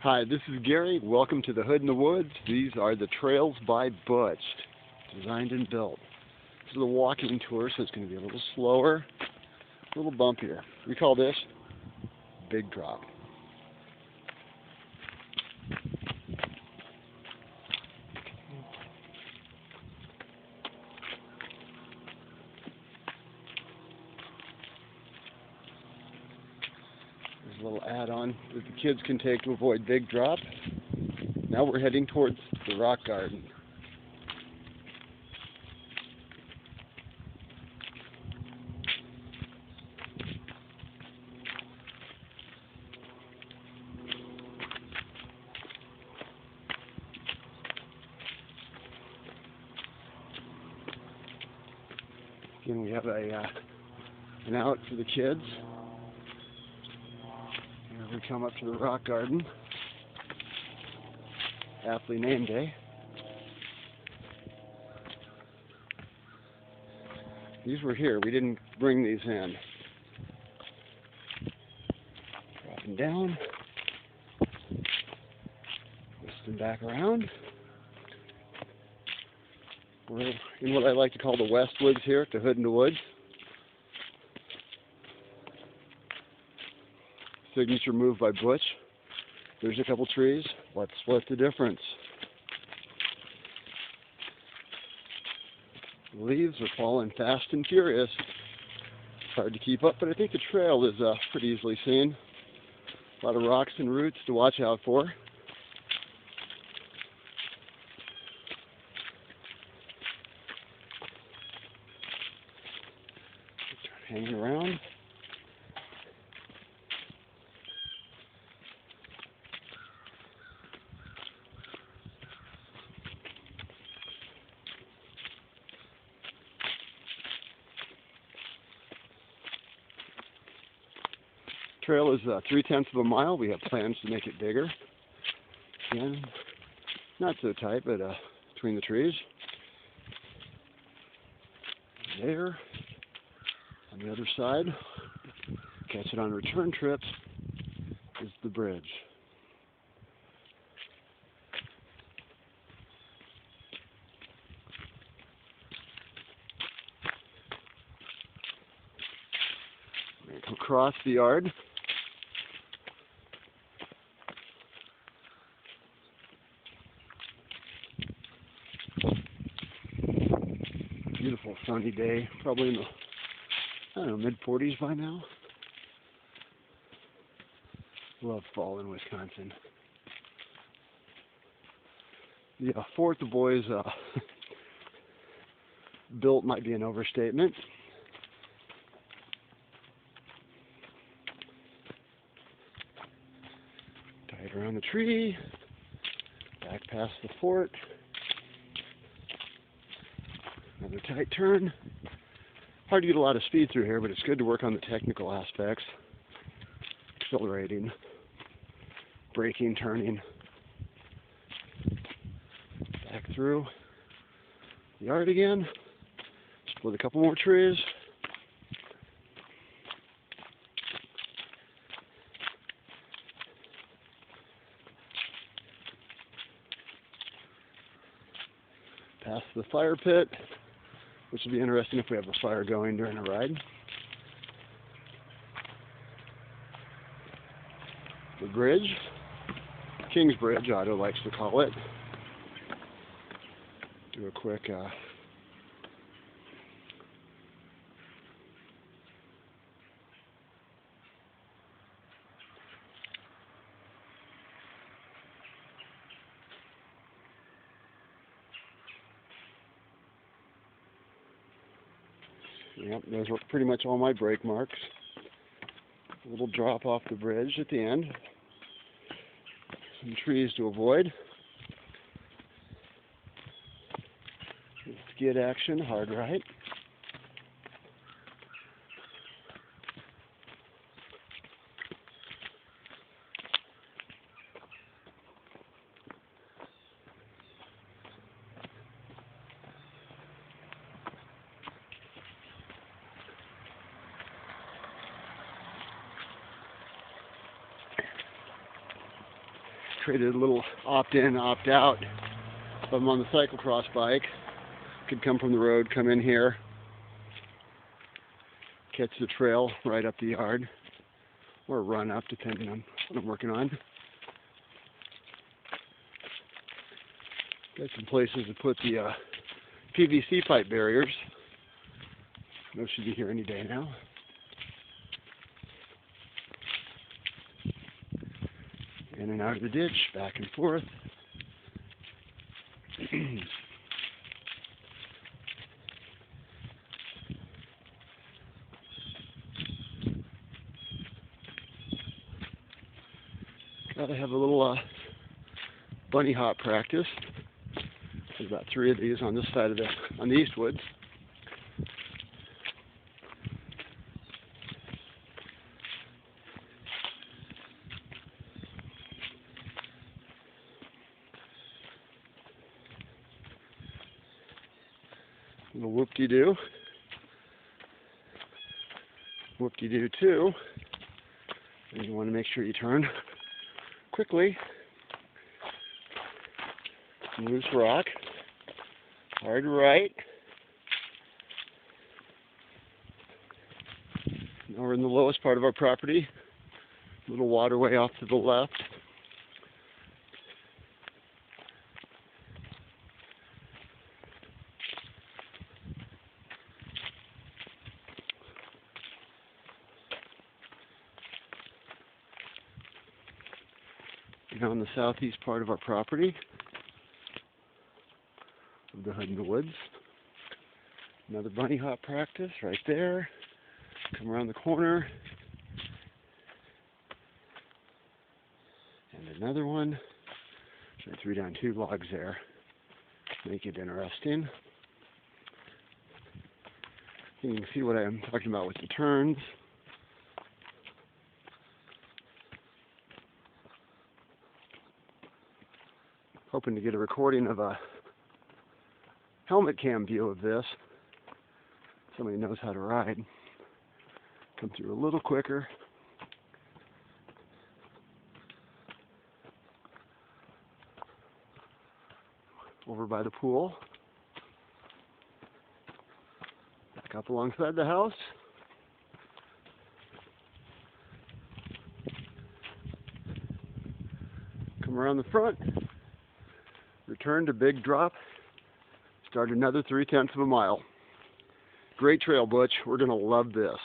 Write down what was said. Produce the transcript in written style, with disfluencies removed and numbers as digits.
Hi, this is Gary. Welcome to the Hood in the Woods. These are the Trails by Butch, designed and built. This is a walking tour, so it's going to be a little slower, a little bumpier. We call this Big Drop. There's a little add-on that the kids can take to avoid big drop. Now we're heading towards the rock garden. Again, we have an out for the kids. Here we come up to the rock garden. Aptly named day. These were here. We didn't bring these in. Dropping down. Twisting back around. We're in what I like to call the West Woods here at the Hood in the Woods. Signature move by Butch. There's a couple trees. Let's split the difference. The leaves are falling fast and furious. It's hard to keep up, but I think the trail is pretty easily seen. A lot of rocks and roots to watch out for. Hanging around. Trail is 3/10 of a mile. We have plans to make it bigger. Again, not so tight, but between the trees. There. On the other side, catch it on return trips, is the bridge. We're going to come across the yard. Beautiful sunny day, probably in the mid-40s by now. Love fall in Wisconsin. The fort the boys built might be an overstatement. Tied around the tree, back past the fort. Another tight turn. Hard to get a lot of speed through here, but it's good to work on the technical aspects. Accelerating, braking, turning. Back through the yard again. Split a couple more trees. Past the fire pit, which will be interesting if we have a fire going during a ride. The bridge, King's Bridge, Otto likes to call it. Do a quick Yep, those were pretty much all my brake marks. A little drop off the bridge at the end. Some trees to avoid. Skid action, hard right. created a little opt-in, opt-out. If I'm on the cyclocross bike, could come from the road, come in here, catch the trail right up the yard, or run up depending on what I'm working on. Got some places to put the PVC pipe barriers. Those should be here any day now. In and out of the ditch, back and forth. Gotta have a little bunny hop practice. There's about 3 of these on this side of on the east woods. Little whoop-de-doo. Whoop-de-doo too. And you want to make sure you turn quickly. Some loose rock. Hard right. Now we're in the lowest part of our property. Little waterway off to the left. Now in the southeast part of our property, of the Hood in the Woods. Another bunny hop practice right there. Come around the corner. And another one. So I threw down 2 logs there. Make it interesting. You can see what I'm talking about with the turns. Hoping to get a recording of a helmet cam view of this. Somebody knows how to ride. Come through a little quicker. Over by the pool. Back up alongside the house. Come around the front. Return to Big Drop. Start another 3/10 of a mile. Great trail, Butch. We're going to love this.